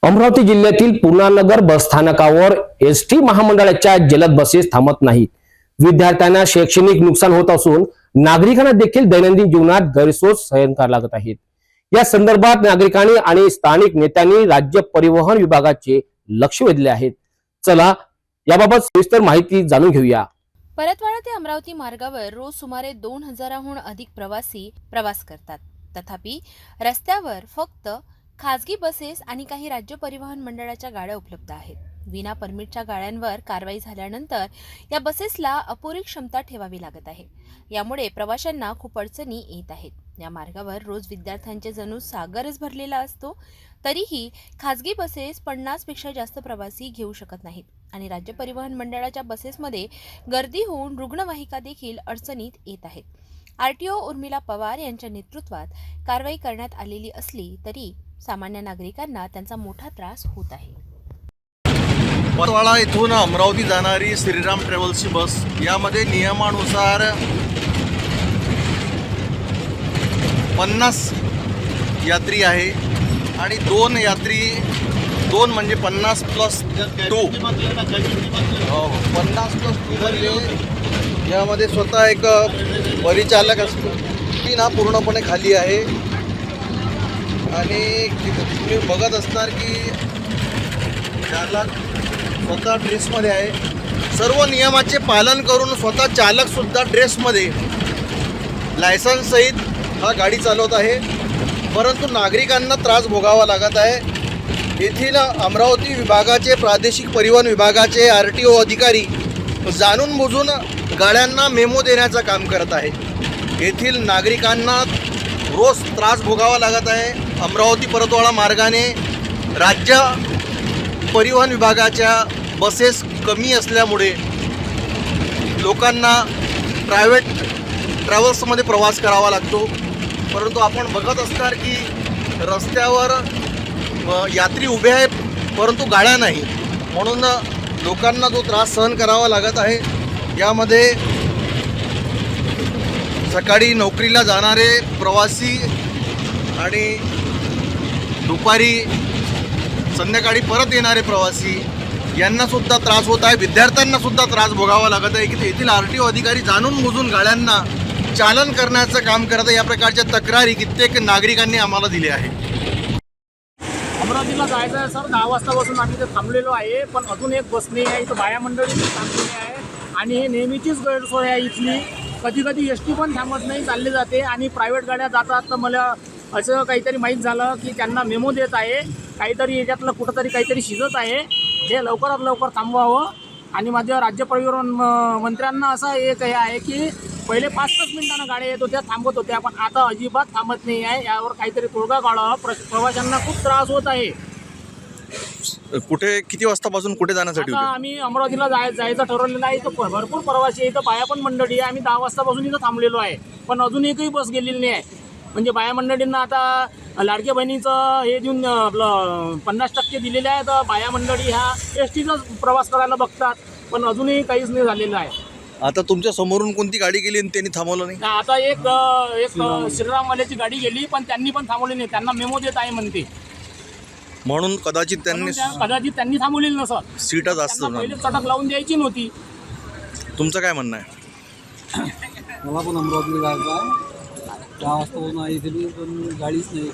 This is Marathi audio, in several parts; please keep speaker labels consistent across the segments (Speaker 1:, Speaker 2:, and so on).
Speaker 1: अमरावती जिल्ह्यातील पूर्णानगर बसस्थानकावर एसटी महामंडळाच्या जलद बसेस थांबत नाहीत। विद्यार्थ्यांना शैक्षणिक नुकसान होत असून नागरिकांना देखील दैनंदिन जीवनात गैरसोय सहन करावी लागत आहेत। या संदर्भात नागरिकांनी आणि स्थानिक नेत्यांनी राज्य परिवहन विभागाचे लक्ष वेधले आहेत। चला याबाबत सविस्तर माहिती जाणून घेऊया।
Speaker 2: परतवाडा ते अमरावती मार्गावर रोज सुमारे 2000हून अधिक प्रवासी प्रवास करतात। तथापि रस्त्यावर फक्त खासगी बसेस आणि काही राज्य परिवहन मंडळाच्या गाड्या उपलब्ध आहेत। विना परमिटच्या गाड्यांवर कारवाई झाल्यानंतर या बसेसला अपुरी क्षमता ठेवावी लागत आहे। यामुळे प्रवाशांना खूप अडचणी येत आहेत। या मार्गावर रोज विद्यार्थ्यांचे जणू सागरच भरलेला असतो, तरीही खासगी बसेस 50 पेक्षा जास्त प्रवासी घेऊ शकत नाहीत आणि राज्य परिवहन मंडळाच्या बसेसमध्ये गर्दी होऊन रुग्णवाहिका देखील अडचणीत येत आहेत। आरटीओ उर्मिला पवार यांच्या नेतृत्वात कारवाई करण्यात आलेली असली तरी सामान्य नागरिकांना त्यांचा मोठा त्रास होत आहे।
Speaker 3: परतवाडा येथून अमरावती जाणारी श्रीराम ट्रॅव्हल्सची बस यामध्ये नियमानुसार 50 यात्री आहे आणि 2 यात्री 2 म्हणजे 50 + 2 50 + 2 म्हणजे यामध्ये स्वतः एक परिचालक असतो। ती ना पूर्णपणे खाली आहे आणि तुम्ही बघत असणार की चालक स्वतः ड्रेसमध्ये आहे। सर्व नियमाचे पालन करून स्वतः चालकसुद्धा ड्रेसमध्ये लायसन्स सहित हा गाडी चालवत आहे, परंतु नागरिकांना त्रास भोगावा लागत आहे। येथील अमरावती विभागाचे प्रादेशिक परिवहन विभागाचे आरटीओ अधिकारी जाणून बुजून गाड्यांना मेमो देण्याचं काम करत आहे। येथील नागरिकांना रोज त्रास भोगावा लागत आहे। अमरावती परतवाडा मार्गाने राज्य परिवहन विभागाच्या बसेस कमी असल्यामुळे लोकांना प्रायव्हेट ट्रॅव्हल्समध्ये प्रवास करावा लागतो, परंतु आपण बघत असणार की रस्त्यावर यात्री उभे आहेत परंतु गाड्या नाही, म्हणून लोकांना जो त्रास सहन करावा लागत आहे। यामध्ये सकाळी नोकरीला जाणारे प्रवासी आणि दुपारी संध्याकाळी परत येणारे प्रवासी यांना सुद्धा त्रास होत आहे। विद्यार्थ्यांना सुद्धा त्रास भोगावा लागत आहे की येथील आरटीओ अधिकारी जाणून बुजून गाड्यांना चालन करण्याचं काम करत आहे। या प्रकारच्या तक्रारी कित्येक नागरिकांनी आम्हाला दिल्या आहे।
Speaker 4: अमरावतीला जायचं आहे सर, 10 वाजतापासून आम्ही इथे थांबलेलो आहे, पण अजून एक बस नाही आहे। इथं बाया मंडळी थांबलेली आहे आणि हे नेहमीचीच गैरसोय आहे इथली। कधी कधी एसटी पण थांबत नाही, चालले जाते आणि प्रायव्हेट गाड्या जातात। तर मला असं काहीतरी माहीत झालं की त्यांना मेमो देत आहे, काहीतरी याच्यातलं कुठंतरी काहीतरी शिजत आहे, हे लवकरात लवकर थांबवावं। आणि माझ्या राज्य परिवहन मंत्र्यांना असं एक हे आहे की पहिले 5-5 मिनिटांना गाड्या येत होत्या, थांबत होत्या, पण आता अजिबात थांबत नाही आहे। यावर काहीतरी तोडगा काढावा, प्रवाशांना खूप त्रास होत आहे।
Speaker 3: कुठे किती वाजतापासून कुठे जाण्यासाठी
Speaker 4: आता आम्ही अमरावतीला जायचं ठरवलेलं आहे। इथं भरपूर प्रवासी आहे, इथं बाया पण मंडळी आहे। आम्ही 10 वाजतापासून इथं थांबलेलो आहे, पण अजून एकही बस गेलेली नाही आहे। म्हणजे बाया मंडळींना आता लाडक्या बहिणीचं हे देऊन आपलं 50% दिलेलं आहे, तर बाया मंडळी ह्या एसटीचाच प्रवास करायला बघतात, पण अजूनही काहीच नाही झालेलं आहे।
Speaker 3: आता तुमच्या समोरून कोणती गाडी गेली आणि त्यांनी थांबवलं नाही?
Speaker 4: आता एक श्रीरामवाल्याची गाडी गेली, पण त्यांनी पण थांबवली नाही, त्यांना मेमो देत आहे म्हणते,
Speaker 3: म्हणून कदाचित त्यांनी
Speaker 4: थांबवलेली नसत।
Speaker 3: सीटच असतं
Speaker 4: पहिले चटक लावून द्यायची नव्हती।
Speaker 3: तुमचं काय म्हणणं आहे?
Speaker 5: मला पण अमरावतीला जायचं आहे, 10 वाजतापासून आहे इथे, पण गाडीच नाही,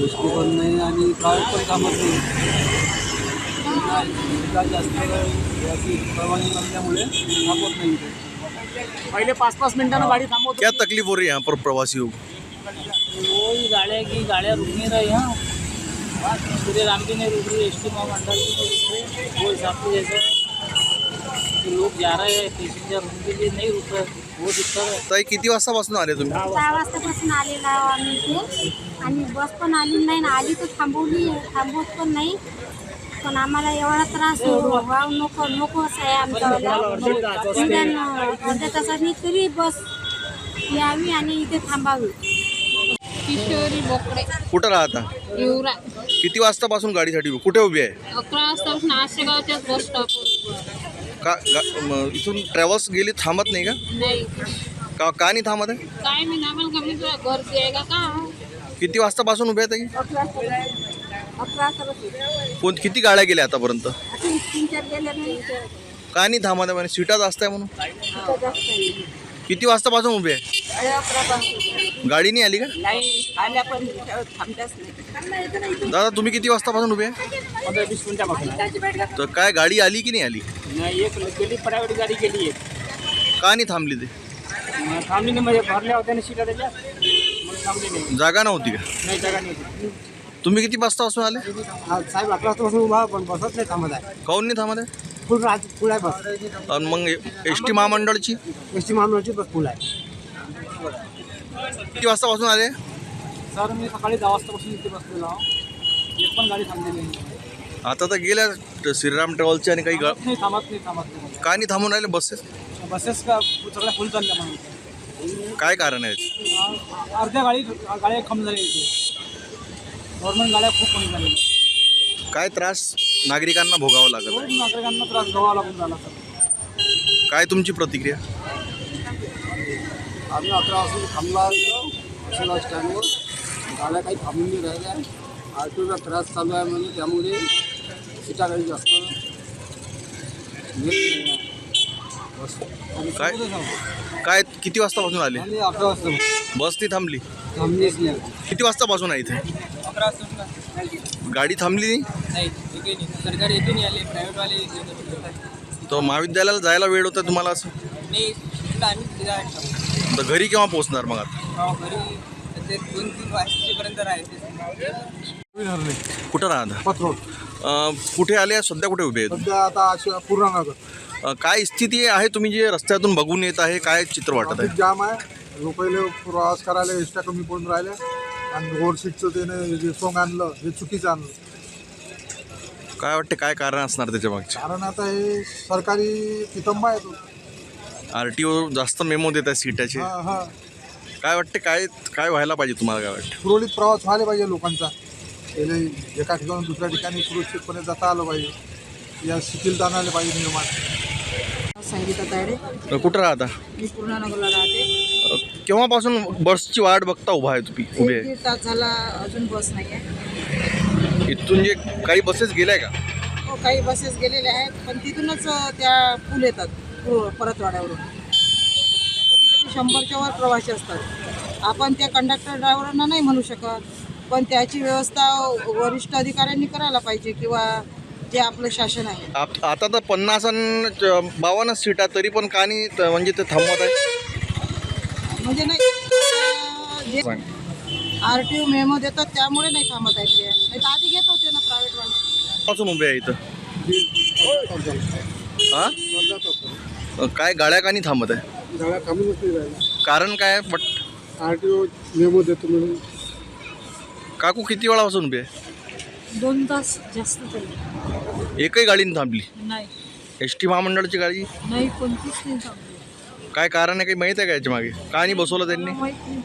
Speaker 5: एसटी पण नाही आणि प्रायव्हेट पण थांबत नाही। जास्त परवानगी नसल्यामुळे थांबत नाही।
Speaker 4: पहिले 5-5 मिनिटांना गाडी थांबवत।
Speaker 3: क्या तकलीफ हो रही है यहाँ पर प्रवासी हो?
Speaker 5: वही गाड़ियाँ रुक नहीं रही हैं, श्री राम की नहीं रुक रही, एसटी महामंडल की नहीं रुक रही, वो हिसाब से जैसे लोग जा रहे हैं पैसेंजर उनके लिए नहीं रुक रहे, वो दिक्कत है।
Speaker 3: ताई किती वाजतापासून आले तुम्ही?
Speaker 6: 10 वाजतापासून आलेला आम्ही इथे, आणि बस पण आली नाही ना, आली तर थांबवत पण नाही, पण आम्हाला एवढा त्रास व्हावा नकोच आहे आमच्याला। अर्ध्या तासांनी तरी बस यावी आणि इथे थांबावी।
Speaker 7: किशोरी बोकडे,
Speaker 3: कुठं राहता?
Speaker 7: युवरा।
Speaker 3: किती वाजतापासून गाडीसाठी कुठे उभी आहे?
Speaker 7: 11 वाजतापासून आशेगावच्याच बस स्टॉपवर।
Speaker 3: इथून ट्रॅव्हल्स गेली थांबत नाही का?
Speaker 7: नाही,
Speaker 3: का नाही थांबत आहे?
Speaker 7: काय मी आम्हाला कमी घर जायगा का?
Speaker 3: किती वाजतापासून उभे आहेत? कोण किती गाड्या गेल्या आतापर्यंत?
Speaker 6: 3-4 गेल्या नाही.
Speaker 3: का नाही थांबत आहे म्हणे? सीटा जास्त आहे म्हणून. किती वाजतापासून उभे आहे?
Speaker 6: 11
Speaker 3: गाडी नाही आली का?
Speaker 6: नाही आल्या पण थांबल्याच नाही.
Speaker 3: दादा तुम्ही किती वाजतापासून उभे आहे?
Speaker 5: 15-20 मिनिटापासून
Speaker 3: तर काय गाडी आली की नाही आली?
Speaker 5: नाही, एक गेली प्रायव्हेट गाडी गेली एक.
Speaker 3: का नाही थांबली ते?
Speaker 5: थांबली नाही म्हणजे भरल्या होत्या ना सीटा त्याच्या, मग थांबली नाही.
Speaker 3: जागा नव्हती का?
Speaker 5: नाही, जागा नाही होती.
Speaker 3: तुम्ही किती वाजतापासून आले?
Speaker 4: साहेब 11 वाजतापासून उभा पण बसत नाही थांबत आहे.
Speaker 3: काहून नाही थांबत आहे?
Speaker 4: फुल आहे बस.
Speaker 3: आणि मग एस टी महामंडळची
Speaker 4: एस टी महामंडळाची बस फुल आहे.
Speaker 3: किती वाजतापासून आले?
Speaker 5: सर मी सकाळी 10 वाजतापासून इथे बसलेलो आहो. एक पण गाडी थांबलेली नाही.
Speaker 3: आता तर गेल्या श्रीराम ट्रॅव्हलच्या आणि काही
Speaker 5: थांबत नाही.
Speaker 3: का नाही थांबून राहिले बसेस?
Speaker 5: बसेस का सगळ्या फुल चालल्या म्हणून
Speaker 3: काय कारण आहे याचं?
Speaker 5: अर्ध्या गाड्या कमी झाल्या इथे. गव्हर्नमेंट गाड्या खूप कमी झालेल्या.
Speaker 3: काय त्रास नागरिकांना भोगावा लागत
Speaker 5: रोज
Speaker 3: आहे?
Speaker 5: नागरिकांना त्रास घ्यावा लागून झाला सर.
Speaker 3: काय तुमची प्रतिक्रिया?
Speaker 4: आम्ही 11 वाजता थांबला बसला स्टँडवर. गाड्या काही थांबून नाही राहिल्या. आरटीओचा त्रास चालू आहे म्हणजे त्यामुळे सीटा काही जास्त
Speaker 3: काय किती वाजतापासून आले?
Speaker 4: 11 वाजता
Speaker 3: बस ती थांबली?
Speaker 4: थांबलीच नाही.
Speaker 3: किती वाजतापासून आहे इथे?
Speaker 5: 11 वाजता
Speaker 3: गाडी थांबली
Speaker 5: नाही, सरकारी येथे नाही आले, प्रायव्हेटवाले.
Speaker 3: तर महाविद्यालयाला जायला वेळ होता तुम्हाला असं?
Speaker 5: नाही, आम्ही
Speaker 3: तर घरी केव्हा पोहोचणार मग आता?
Speaker 5: घरी ते 2-3 वाजेपर्यंत राहायचे.
Speaker 3: कुठं राहता?
Speaker 4: पत्रोड
Speaker 3: कुठे आले? सध्या कुठे उभे आहेत?
Speaker 4: सध्या आता पूर्णानगर
Speaker 3: काय स्थिती आहे? तुम्ही जे रस्त्यातून बघून येत आहे, काय चित्र वाटत आहे?
Speaker 4: जाम आहे. लोकांना प्रवास करायला एसट्या कमी पडून राहिल्या आणि रोड सीटचं त्याने जे सोंग आणलं हे चुकीचं आणलं.
Speaker 3: काय वाटते काय कारण असणार त्याच्या मागचे?
Speaker 4: कारण आता हे सरकारी तितंबा आहे तो.
Speaker 3: RTO जास्त मेमो देत आहे सीटाचे.
Speaker 4: हा
Speaker 3: काय वाटते काय काय व्हायला पाहिजे तुम्हाला? काय वाटते?
Speaker 4: सुरळीत प्रवास व्हायला पाहिजे लोकांचा. त्याला एका ठिकाणून दुसऱ्या ठिकाणी सुरक्षितपणे जाता आलं पाहिजे. या शिथिलता आणायला पाहिजे नियमात.
Speaker 8: संगीता तायडे.
Speaker 3: कुठं राहता?
Speaker 8: मी पूर्णानगरला राहते.
Speaker 3: केव्हापासून बसची वाट बघता उभा आहे तुम्ही? उभे आहे.
Speaker 8: 1-1.5 तास झाला अजून बस नाही आहे.
Speaker 3: इथून जे काही बसेस गेल्या का?
Speaker 8: हो, काही बसेस गेलेल्या आहेत पण तिथूनच त्या पूल येतात परतवाड्यावरून. कधी 100च्या वर प्रवासी असतात. आपण त्या कंडक्टर ड्रायव्हरांना नाही म्हणू शकत, पण त्याची व्यवस्था वरिष्ठ अधिकाऱ्यांनी करायला पाहिजे किंवा जे आपलं शासन आहे.
Speaker 3: आता तर 50 आणि 52 सीटा तरी पण का नाही म्हणजे ते थांबवत आहे?
Speaker 8: म्हणजे नाही जे RTO मेमो देतात त्यामुळे नाही थांबत आहेत ते. नाही तर आधी घेत होते ना प्रायव्हेटवाले.
Speaker 3: पासून उभे आहे इथं? हा? काय गाड्या का नाही थांबत आहे?
Speaker 4: गाड्या थांबूनच नाही राहिल्या.
Speaker 3: कारण काय? बट
Speaker 4: RTO मेमो देतो म्हणून.
Speaker 3: काकू किती वेळापासून उभे आहे?
Speaker 8: 2 तास जास्त झाले.
Speaker 3: एकही गाडी नाही थांबली?
Speaker 8: नाही
Speaker 3: ST महामंडळाची गाडी
Speaker 8: नाही कोणतीच नाही थांबली.
Speaker 3: काय कारण आहे? काही माहीत आहे का याच्या मागे? का नाही बसवलं त्यांनी?
Speaker 8: माहित नाही.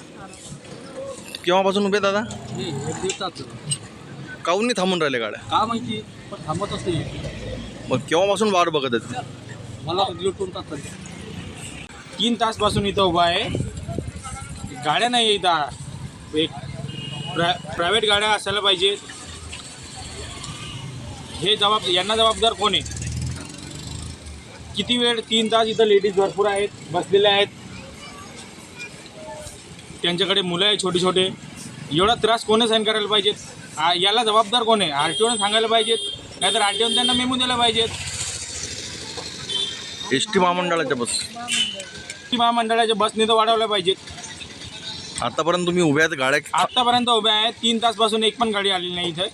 Speaker 3: केव्हापासून उभे दादा?
Speaker 5: 1 दिवसात
Speaker 3: काहून नाही थांबून राहिले गाड्या?
Speaker 5: का माहिती, पण थांबत असते.
Speaker 3: मग केव्हापासून वाट बघत आहेत?
Speaker 5: मला 1-2 तास झाले. 3 तासपासून इथं उभा आहे. गाड्या नाही इथं. एक प्रायव्हेट गाड्या असायला पाहिजे. हे यांना जबाबदार कोण आहे? किती वेळ? 3 तास इथं लेडीज भरपूर आहेत, बसलेल्या आहेत. त्यांच्याकडे मुलं आहेत छोटे छोटे. एवढा त्रास कोणी सहन करायला पाहिजेत? याला जबाबदार कोण आहे? RTOने सांगायला पाहिजेत, नाहीतर RTOने त्यांना मेमो द्यायला पाहिजेत.
Speaker 3: ST महामंडळाच्या बस
Speaker 5: महामंडळाच्या बसने तर वाढवल्या पाहिजेत.
Speaker 3: आतापर्यंत तुम्ही उभ्या आहेत गाड्या?
Speaker 5: आत्तापर्यंत उभ्या आहेत. 3 तासपासून एक पण गाडी आलेली नाही इथे.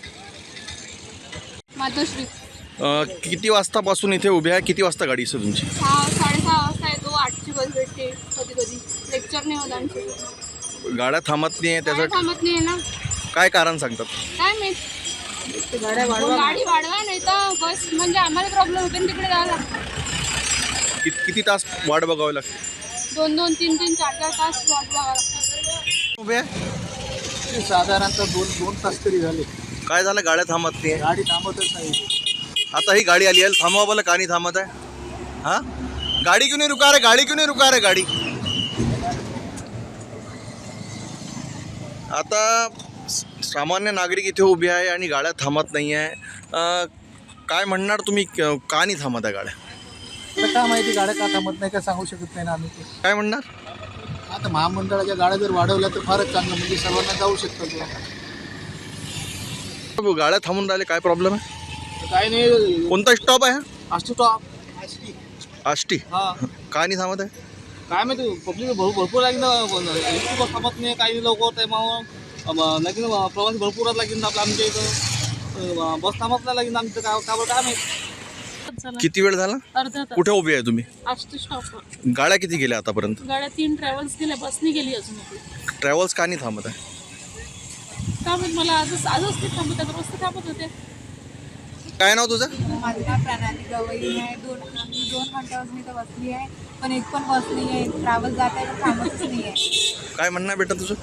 Speaker 7: मातोश्री.
Speaker 3: किती वाजतापासून इथे उभ्या आहे? किती वाजता गाडी असेल तुमची?
Speaker 7: 6-6:30 वाजता येतो. 8ची बस भेटते. कधी लेक्चर नाही होत आमचे.
Speaker 3: गाड्या थांबत नाही आहे
Speaker 7: गाड्या
Speaker 3: त्याचं
Speaker 7: थांबत नाही ना.
Speaker 3: काय कारण सांगतात?
Speaker 7: काय माहित. गाडी वाढवा नाही तर बस म्हणजे आम्हाला प्रॉब्लेम होते ना तिकडे जायला.
Speaker 3: किती तास वाट बघावी लागते?
Speaker 7: 2-2, 3-3, 4-4 तास वाट बघावं लागतं.
Speaker 3: उभे आहे?
Speaker 4: साधारणतः 2 तास तरी झाले.
Speaker 3: काय झालं? गाड्या थांबत नाही आहे?
Speaker 4: गाडी थांबतच नाही.
Speaker 3: आता ही गाडी आली आहे, थांबवा बोला. का नाही थांबत आहे? हाँ, गाड़ी क्यों नहीं रुका रहे? गाड़ी क्यों नहीं रुका रहे? गाड़ी आता सामान्य नागरिक इथे उभे आहे आणि गाड्या थांबत नाही आहे. काय म्हणणार तुम्ही, का नाही थांबत आहे गाड्या?
Speaker 9: आता काय माहिती गाड्या का थांबत नाही, का सांगू शकत नाही ना आम्ही ते.
Speaker 3: काय म्हणणार?
Speaker 9: आता महामंडळाच्या गाड्या जर वाढवल्या तर फारच चांगलं, म्हणजे सर्वांना जाऊ शकतं.
Speaker 3: गाड्या थांबून राहिले, काय प्रॉब्लेम आहे?
Speaker 9: काय नाही,
Speaker 3: कोणता स्टॉप आहे?
Speaker 9: असतो टॉप
Speaker 3: आष्टी.
Speaker 9: हा.
Speaker 3: काय नाही थांबत आहे?
Speaker 9: काय माहिती, पब्लिक भरपूर लागेल ना, एसटी बस थांबत नाही, काही लवकर टायमावर लागेल, प्रवासी भरपूर लागेल आपल्या आमच्या इथं, बस थांबत नाही लागेल आमचं, काय माहिती.
Speaker 3: किती वेळ झाला?
Speaker 7: अर्धा तास
Speaker 3: कुठे उभी आहे तुम्ही?
Speaker 7: आष्टी स्टॉपवर
Speaker 3: गाड्या किती गेल्या आतापर्यंत?
Speaker 7: गाड्या 3 ट्रॅव्हल्स गेल्या, बसनी गेली अजून होती.
Speaker 3: ट्रॅव्हल्स का नाही थांबत आहे?
Speaker 7: का माहित, मला आजच ते थांबत आहेत, रस्ते थांबत होते.
Speaker 3: काय नाव तुझं?
Speaker 10: माझं नाव प्रणाली गवई आहे. 2 घंट्यापासून मी तर बसली आहे, पण एक पण बस नाही आहे. ट्रॅव्हल जात आहे पण थांबतच नाही आहे.
Speaker 3: काय म्हणणं आहे बेटा तुझं?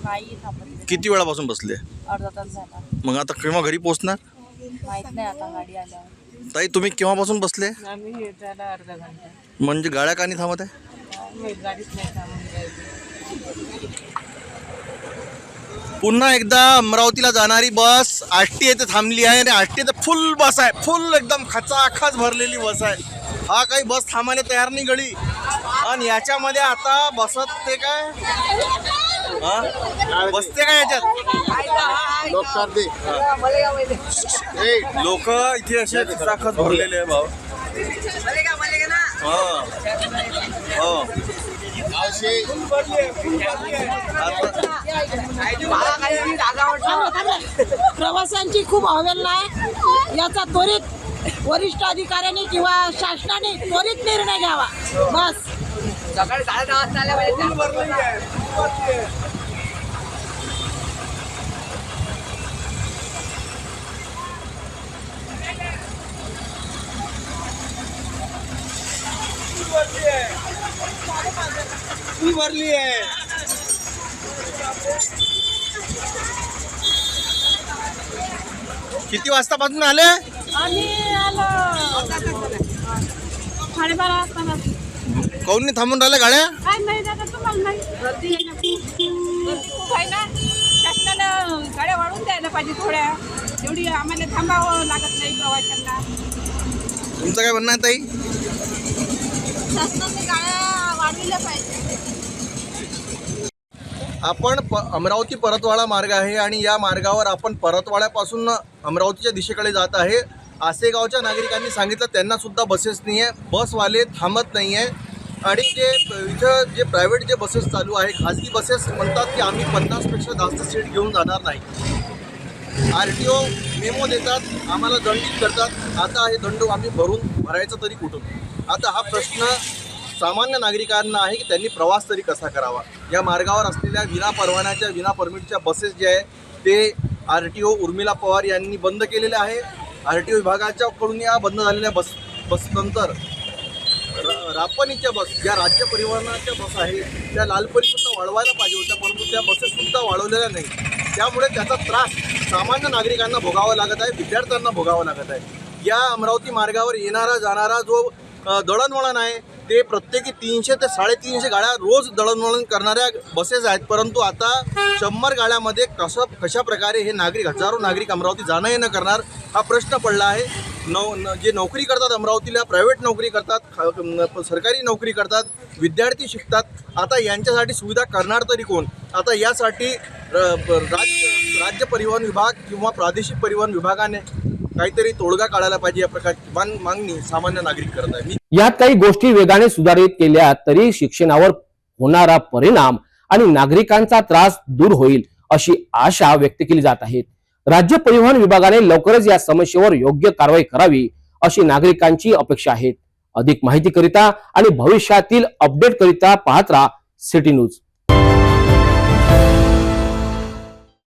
Speaker 10: काही थांबत नाही.
Speaker 3: किती वेळापासून बसले?
Speaker 10: अर्धा तास झाला.
Speaker 3: मग आता केव्हा घरी पोहोचणार?
Speaker 10: माहित नाही आता गाडी आल्यावर.
Speaker 3: ताई तुम्ही केव्हापासून बसले?
Speaker 10: आम्ही हे झाला अर्धा घंटा.
Speaker 3: म्हणजे गाड्या का नाही थांबत आहे?
Speaker 10: गाडीच नाही थांबून राहिली.
Speaker 3: पुन्हा एकदा अमरावतीला जाणारी बस आष्टी येथे थांबली आहे आणि आष्टी येथे फुल बस आहे, फुल एकदम खचाखच भरलेली बस आहे. हा काही बस थांबायला तयार नाही गडी. आणि याच्यामध्ये आता बसत ते काय बसते काय याच्यात लोक इथे असे खचाखच भरलेले आहे भाऊ.
Speaker 8: प्रवाशांची खूप अवहेलना आहे. याचा त्वरित वरिष्ठ अधिकाऱ्यांनी किंवा शासनाने त्वरित निर्णय घ्यावा. बस
Speaker 10: सकाळी 10:30 वाजता आल्या पाहिजे.
Speaker 3: भरली आहे. किती वाजतापासून आले?
Speaker 8: आम्ही आलो 12:30 वाजता.
Speaker 3: काऊन नाही थांबून राहिल्या गाड्या?
Speaker 8: काय नाही दादा, तुम्हाला नाही गर्दी आहे ना, खूप आहे ना. शासनानं गाड्या वाढवून द्यायला पाहिजे थोड्या, एवढी आम्हाला थांबावं लागत नाही प्रवाशांना.
Speaker 3: तुमचं काय म्हणणं आहे ताई?
Speaker 8: शासनाने गाड्या वाढविल्या पाहिजे.
Speaker 3: आपण अमरावती परतवाडा मार्ग आहे आणि या मार्गावर आपण परतवाड्यापासून अमरावतीच्या दिशेकडे जात आहे. आसेगावच्या नागरिकांनी सांगितलं त्यांना सुद्धा बसेस नाही आहे, बसवाले थांबत नाही आहे. आणि जे इथं जे प्रायव्हेट जे बसेस चालू आहे, खाजगी बसेस म्हणतात की आम्ही 50पेक्षा जास्त सीट घेऊन जाणार नाही. RTO मेमो देतात, आम्हाला दंडित करतात. आता हे दंड आम्ही भरायचं तरी कुठून? आता हा प्रश्न सामान्य नागरिकांना आहे की त्यांनी प्रवास तरी कसा करावा. या मार्गावर असलेल्या विना परवान्याच्या विना परमिटच्या बसेस जे आहे ते RTO उर्मिला पवार यांनी बंद केलेले आहे. RTO विभागाच्या कडून या बंद झालेल्या बसनंतर रापणीच्या बस, ज्या राज्य परिवहनाच्या बस आहे त्या लालपरीसुद्धा वाढवायला पाहिजे होत्या, परंतु त्या बसेससुद्धा वाढवलेल्या नाही. त्यामुळे त्याचा त्रास सामान्य नागरिकांना भोगावा लागत आहे, विद्यार्थ्यांना भोगावा लागत आहे. या अमरावती मार्गावर येणारा जाणारा जो दळणवळण आहे ते प्रत्येकी 300 ते 350 गाड्या रोज दळणवळण करणाऱ्या बसेस आहेत. परंतु आता 100 गाड्यामध्ये कशा प्रकारे हे नागरिक, हजारो नागरिक अमरावती जाणं येणं करणार हा प्रश्न पडला आहे. जे नोकरी करतात अमरावतीला, प्रायव्हेट नोकरी करतात, सरकारी नोकरी करतात, विद्यार्थी शिकतात, आता यांच्यासाठी सुविधा करणार तरी कोण? आता यासाठी राज्य परिवहन विभाग किंवा प्रादेशिक परिवहन विभागाने काहीतरी तोडगा काढायला पाहिजे. या प्रकारची मागणी सामान्य नागरिक करत आहे.
Speaker 1: यात काही गोष्टी वेगाने सुधारित केल्या तरी शिक्षणावर होणारा परिणाम आणि नागरिकांचा त्रास दूर होईल अशी आशा व्यक्त केली जात आहे. राज्य परिवहन विभागाने लवकरच या समस्येवर योग्य कारवाई करावी अशी नागरिकांची अपेक्षा आहे. अधिक माहिती करिता आणि भविष्यातील अपडेट करिता पाहत राहा सिटी न्यूज.